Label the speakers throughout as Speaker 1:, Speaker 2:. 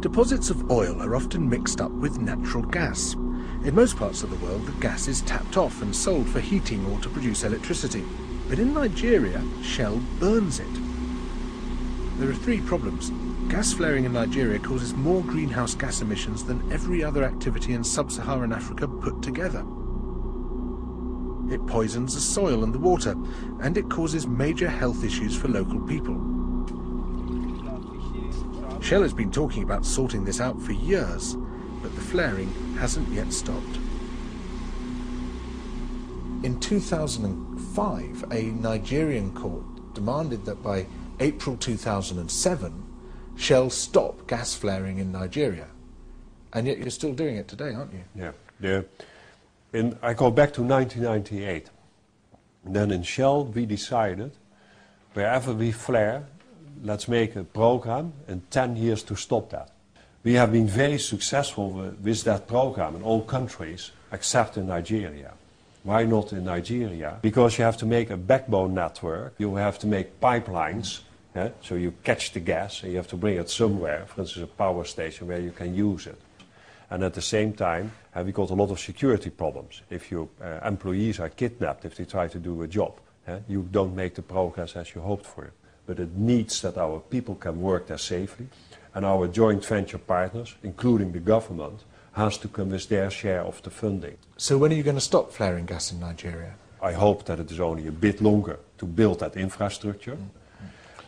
Speaker 1: Deposits of oil are often mixed up with natural gas. In most parts of the world, the gas is tapped off and sold for heating or to produce electricity. But in Nigeria, Shell burns it. There are three problems. Gas flaring in Nigeria causes more greenhouse gas emissions than every other activity in sub-Saharan Africa put together. It poisons the soil and the water, and it causes major health issues for local people. Shell has been talking about sorting this out for years, but the flaring hasn't yet stopped. In 2005, a Nigerian court demanded that by April 2007, Shell stop gas flaring in Nigeria. And yet you're still doing it today, aren't you?
Speaker 2: Yeah. I go back to 1998. Then in Shell we decided, wherever we flare, let's make a program in 10 years to stop that. We have been very successful with that program in all countries except in Nigeria. Why not in Nigeria? Because you have to make a backbone network, you have to make pipelines, so you catch the gas and you have to bring it somewhere, for instance a power station where you can use it. And at the same time, we got a lot of security problems. If your employees are kidnapped, if they try to do a job, you don't make the progress as you hoped for. But it needs that our people can work there safely, and our joint venture partners, including the government, has to come with their share of the funding.
Speaker 1: So when are you going to stop flaring gas in Nigeria?
Speaker 2: I hope that it is only a bit longer to build that infrastructure.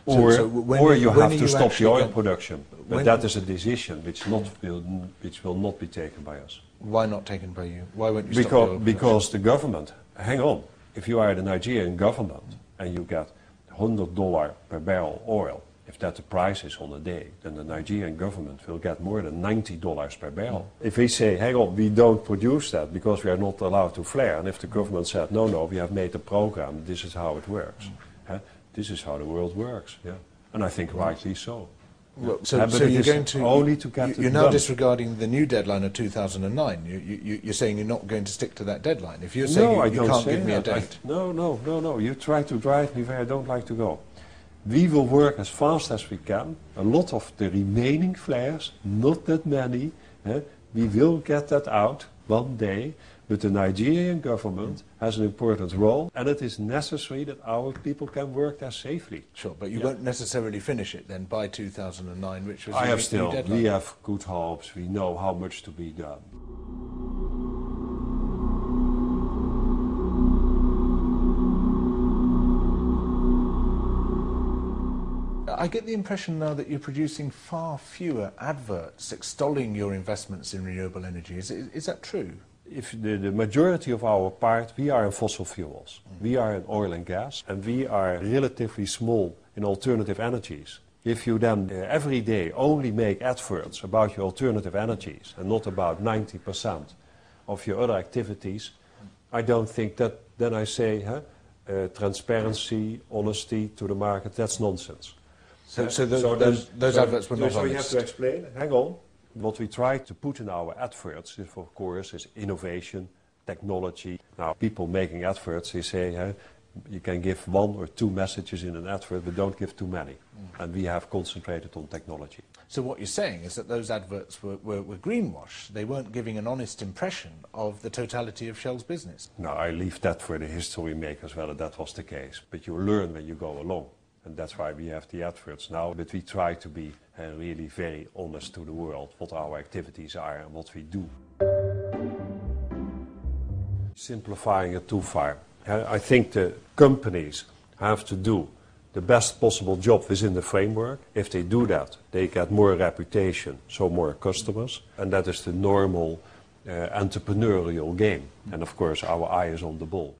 Speaker 1: Or
Speaker 2: you have to stop the oil production. But that is a decision which will not be taken by us.
Speaker 1: Why not taken by you? Why won't you stop the oil production?
Speaker 2: Because the government, hang on, if you are the Nigerian government and you get $100 per barrel oil, if that the price is on a day, then the Nigerian government will get more than $90 per barrel. If we say, hang on, we don't produce that because we are not allowed to flare, and if the government said, no, we have made a program, this is how it works. This is how the world works, and I think rightly so.
Speaker 1: Well, so you're going to only to get you're now disregarding the new deadline of 2009. You're saying you're not going to stick to that deadline. If you're saying you can't give me a date.
Speaker 2: No. You try to drive me where I don't like to go. We will work as fast as we can. A lot of the remaining flares, not that many, we will get that out one day. But the Nigerian government has an important role, and it is necessary that our people can work there safely.
Speaker 1: Sure, but you won't necessarily finish it then by 2009, which was the new deadline.
Speaker 2: We have good hopes. We know how much to be done.
Speaker 1: I get the impression now that you're producing far fewer adverts extolling your investments in renewable energy. Is that true?
Speaker 2: If the majority of our part, we are in fossil fuels. We are in oil and gas, and we are relatively small in alternative energies. If you then every day only make adverts about your alternative energies and not about 90% of your other activities, I don't think that, then I say, transparency, honesty to the market, that's nonsense.
Speaker 1: So those adverts were not honest.
Speaker 2: So we have to explain, hang on. What we try to put in our adverts, of course, is innovation, technology. Now, people making adverts, they say, you can give 1 or 2 messages in an advert, but don't give too many. And we have concentrated on technology.
Speaker 1: So what you're saying is that those adverts were greenwash. They weren't giving an honest impression of the totality of Shell's business.
Speaker 2: No, I leave that for the history makers whether that was the case. But you learn when you go along. And that's why we have the adverts now. But we try to be really very honest to the world, what our activities are and what we do. Simplifying it too far. I think the companies have to do the best possible job within the framework. If they do that, they get more reputation, so more customers. And that is the normal entrepreneurial game. And of course, our eye is on the ball.